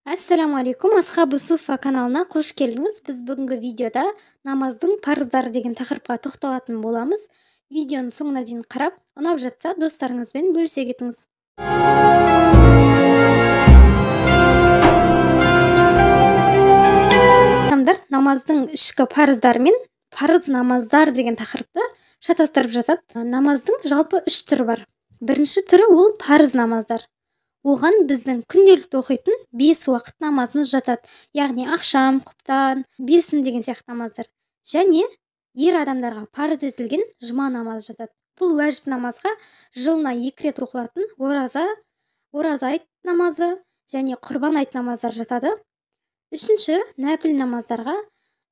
Ассаламу алейкум, Асхабу Суфа каналына қош келдіңіз. Біз бүгінгі видеода намаздың парыздары деген тақырыпқа тоқталатын боламыз. Видеоны соңына дейін қарап, ұнап жатса достарыңызбен бөлісе кетіңіз. Адамдар намаздың ішкі парыздары мен парыз намаздар деген тақырыпты шатастырып жатады. Намаздың жалпы 3 түрі бар. Бірінші түрі ол парыз намаздар. Оған біздің күнделікті оқитын 5 уақыт намазымыз жатады. Яғни ақшам, құптан, бесін деген сияқты намаздар. Және ер адамдарға парыз етілген жұма намазы жатады. Бұл уәжіп намазға жылына 2 рет оқылатын ораза айт намазы және құрбан айт намаздар жатады. Үшінші нәпіл намаздарға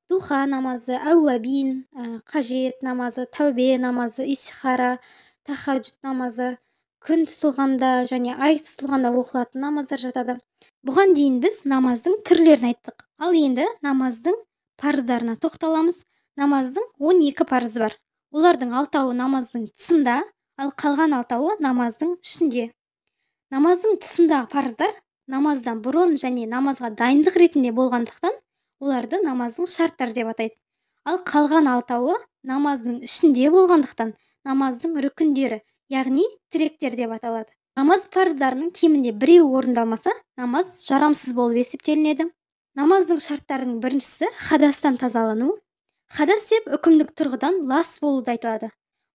духа намазы, әуәбин, қажет намазы, тәубе намазы, истихара, тахаджуд намазы, күн тұтылғанда және ай тұтылғанда оқылатын намаздар жатады. Бұған дейін біз намаздың түрлерін айттық. Ал енді намаздың парыздарына тоқталамыз. Намаздың 12 парызы бар. Олардың 6-ы намаздың тысында, ал қалған 6-ы намаздың ішінде. Намаздың тысындағы парыздар намаздан бұрын және намазға дайындық ретінде болғандықтан, оларды намаздың шарттары деп атайды. Ал қалған 6-ы намаздың ішінде болғандықтан, намаздың рүкіндері, яғни тіректер деп аталады. Намаз парыздарының кемінде біреуі орындалмаса, намаз жарамсыз болып есептелінеді. Намаздың шарттарының біріншісі хадастан тазалану. Хадас деп үкімдік тұрғыдан лас болуды айтылады.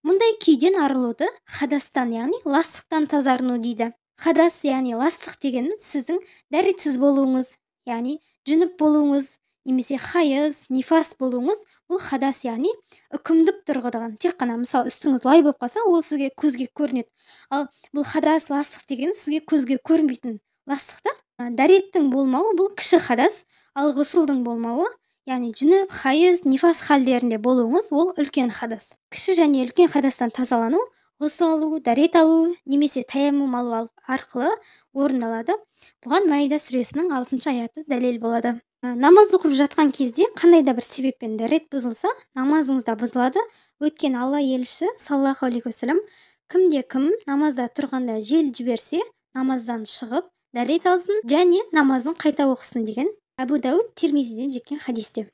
Мұндай күйден арылуды хадастан, яғни ластықтан тазарыну дейді. Хадас, яғни ластық дегеніміз сіздің дәретсіз болуыңыз, яғни жүніп болуыңыз, немесе хайыз, нифас болуыңыз, бұл хадас, яғни үкімдік тұрғыдан. Тек қана мысалы үстіңіз лай болып қалса, ол сізге көзге көрінеді. Ал бұл хадас, ластық деген сізге көзге көрінбейтін ластықта. Дәреттің болмауы бұл кіші хадас, ал ғұсылдың болмауы, яғни жүніп, хайыз, нифас халдерінде болуыңыз, ол үлкен хадас. Кіші және үлкен хадастан тазалану ғұсыл алу, дәрет алу немесе таяммум алу арқылы орындалады. Бұған Маида сүресінің 6-шы аяты дәлел болады. Намаз оқып жатқан кезде қандай да бір себеппен дәрет бұзылса, намазыңыз да бұзылады. Өткен Алла елшісі саллаллаху алейхи уассалам, кімде-кім намазда тұрғанда жел жіберсе, намаздан шығып дәрет алсын және намазын қайта оқысын деген Абу Дауд Тирмизиден жеткен хадисте.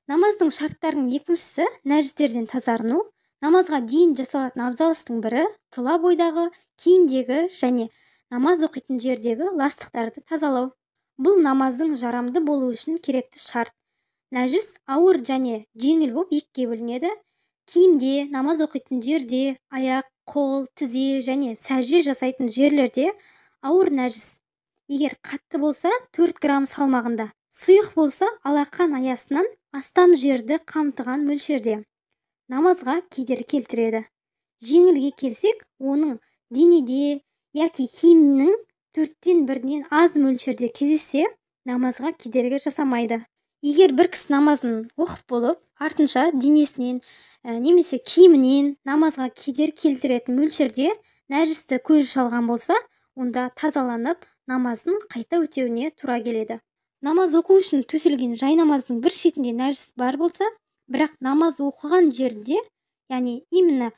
Намаздың шарттарының екіншісі нәжістерден тазарыну. Намазға дейін жасалатын абзал істің бірі тұла бойдағы, киімдегі және намаз оқитын жердегі ластықтарды тазалау. Бұл намаздың жарамды болуы үшін керекті шарт. Нәжіс ауыр және жеңіл болып екіге бөлінеді. Киімде, намаз оқитын жерде, аяқ, қол, тізе және сәжде жасайтын жерлерде ауыр нәжіс. Егер қатты болса 4 грамм салмағында, сұйық болса алақан аясынан астам жерді қамтыған мөлшерде намазға кедергі келтіреді. Жеңілге келсек, оның денеде яки киімнің 4-тен 1-нен аз мөлшерде кездессе, намазға кедергі жасамайды. Егер бір кісі намазын оқып болып, артынша денесінен немесе киімінен намазға кедергі келтіретін мөлшерде нәжісті көз шалған болса, онда тазаланып, намазын қайта өтеуіне тура келеді. Намаз оқу үшін төселген жай намаздың бір шетінде нәжіс бар болса, бірақ намаз оқыған жерде, яғни именно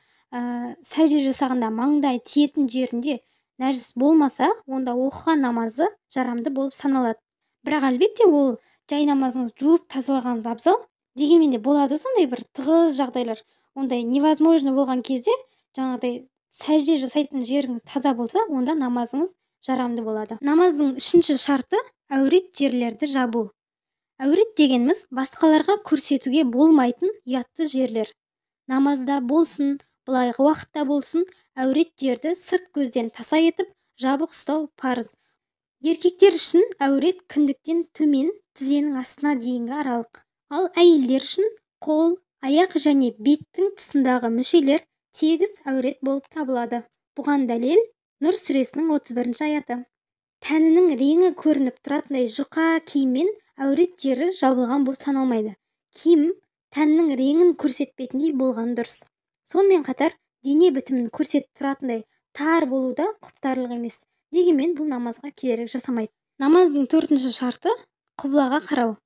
сәжде жасағанда маңдай тиетін жерінде нәжіс болмаса, онда оқыған намазы жарамды болып саналады. Бірақ әлбетте ол жай намазыңыз жуып тазалағаныңыз абзал. Дегенмен де болады сондай бір тығыз жағдайлар. Ондай невозможно болған кезде, жаңағыдай сәжде жасайтын жеріңіз таза болса, онда намазыңыз жарамды болады. Намаздың үшінші шарты әурет жерлерді жабу. Әурет дегеніміз басқаларға көрсетуге болмайтын ұятты жерлер. Намазда болсын, былайғы уақытта болсын, әурет жерді сырт көзден таса етіп, жабық ұстау парыз. Еркектер үшін әурет кіндіктен төмен тізенің астына дейінгі аралық. Ал әйелдер үшін қол, аяқ және беттің тұсындағы мүшелер тегіс әурет болып табылады. Бұған дәлел Нұр сүресінің 31-ші аяты. Тәнінің реңі көрініп тұратындай жұқа киіммен әурет жері жабылған болып саналмайды. Киім тәннің реңін көрсетпейтіндей болған дұрыс. Сонымен қатар дене бітімін көрсетіп тұратындай тар болуда құптарлық емес. Дегенмен бұл намазға кедергі жасамайды. Намаздың 4-ші шарты құблаға қарау.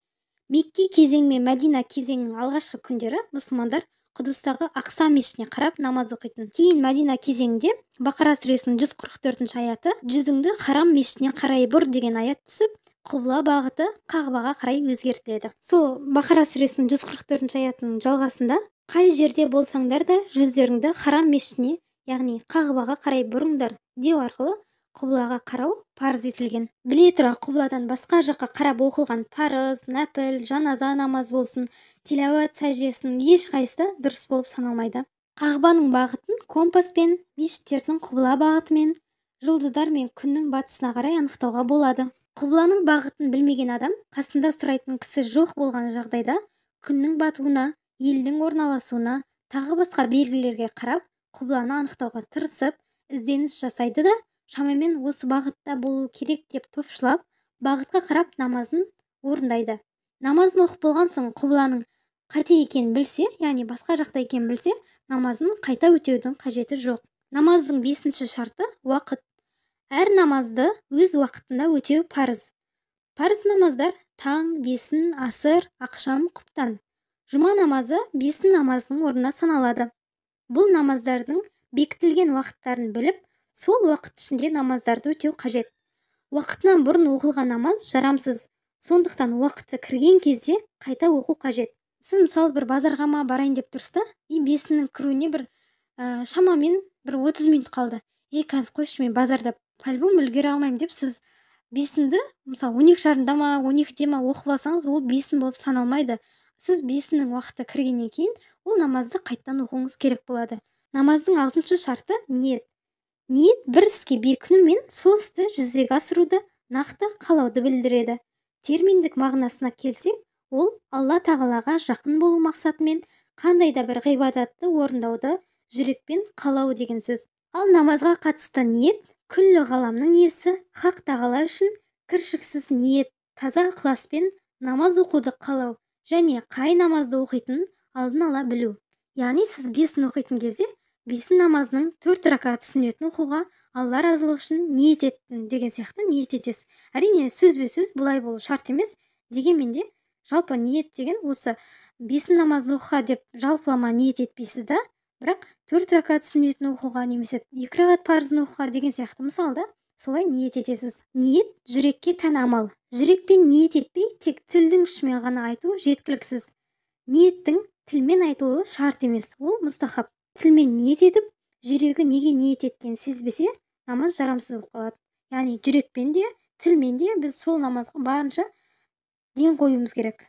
Мекке кезең мен Мәдина кезеңінің алғашқы күндері мұсылмандар Құдыстағы Ақса мешітіне қарап намаз оқитын. Кейін Мәдина кезеңінде Бақара сүресінің 144-ші аяты жүзіңді харам мешітіне қарай бұр деген аят түсіп, құбыла бағыты қағбаға қарай өзгертіледі. Сол Бақара сүресінің 144 аятының жалғасында қай жерде болсаңдар да жүздеріңді харам мешітіне, яғни қағбаға қарай бұрыңдар деу арқылы құбылаға қарау парыз етілген. Біле тұра құбыладан басқа жаққа қарап оқылған парыз, нәпіл, жаназа намаз болсын, тилауат сәждесінің ешқайсысы дұрыс болып саналмайды. Қағбаның бағытын компаспен, мешіттердің құбыла бағытымен, жұлдыздар мен күннің батысына қарай анықтауға болады. Құбыланың бағытын білмеген адам қасында сұрайтын кісі жоқ болған жағдайда күннің батуына, елдің орналасуына, тағы басқа белгілерге қарап құбыланы анықтауға тырысып, ізденіс жасайды да, шамамен осы бағытта болу керек деп топшылап, бағытқа қарап намазын орындайды. Намазын оқып болған соң құбыланың қате екенін білсе, яғни басқа жақта екенін білсе, намазын қайта өтеудің қажеті жоқ. Намаздың 5-ші шарты уақыт. Әр намазды өз уақытында өтеу парыз. Парыз намаздар таң, бесін, асыр, ақшам, құптан. Жұма намазы бесін намазының орнына саналады. Бұл намаздардың бекітілген уақыттарын біліп, сол уақыт ішінде намаздарды өтеу қажет. Уақытынан бұрын оқылған намаз жарамсыз. Сондықтан уақыты кірген кезде қайта оқу қажет. Сіз мысалы бір базарға ма барайын деп тұрсыз да, бесіннің кіруіне бір шамамен бір 30 минут қалды. Қазір қойшы, мен базарда по-любому үлгере алмаймын деп сіз бесінді мысалы 12:30-да ма 12-де ма оқып алсаңыз, ол бесін болып саналмайды. Сіз бесіннің уақыты кіргеннен кейін ол намазды қайттан оқуыңыз керек болады. Намаздың 6-шы шарты ниет. Ниет бір іске бекіну мен сол істі жүзеге асыруды нақты қалауды білдіреді. Терминдік мағынасына келсек, ол Алла тағалаға жақын болу мақсатымен қандай да бір ғибадатты орындауды жүрекпен қалау деген сөз. Ал намазға қатысты ниет күллі ғаламның иесі хақ тағала үшін кіршіксіз ниет, таза ықыласпен намаз оқуды қалау және қай намазды оқитынын алдын ала білу. Яғни сіз бесін оқитын кезде бесін намазының 4 ракат сүннетін оқуға Алла разылығы үшін ниет еттім деген сияқты ниет етесіз. Әрине сөзбе-сөз бұлай болу шарт емес, дегенмен де жалпы ниет деген осы бесін намазды оқуға деп жалпылама ниет етпейсіз да, бірақ 4 ракат сүннетін оқуға немесе 2 ракат парызын оқуға деген сияқты мысалда солай ниет етесіз. Ниет жүрекке тән амал. Жүрекпен ниет етпей, тек тілдің ұшымен ғана айту жеткіліксіз. Ниеттің тілмен айтылуы шарт емес, ол мұстахаб. Тілмен ниет етіп, жүрегі неге ниет еткенін сезбесе, намаз жарамсыз болып қалады. Яғни жүрекпен де, тілмен де біз сол намазға барынша ден қоюымыз керек.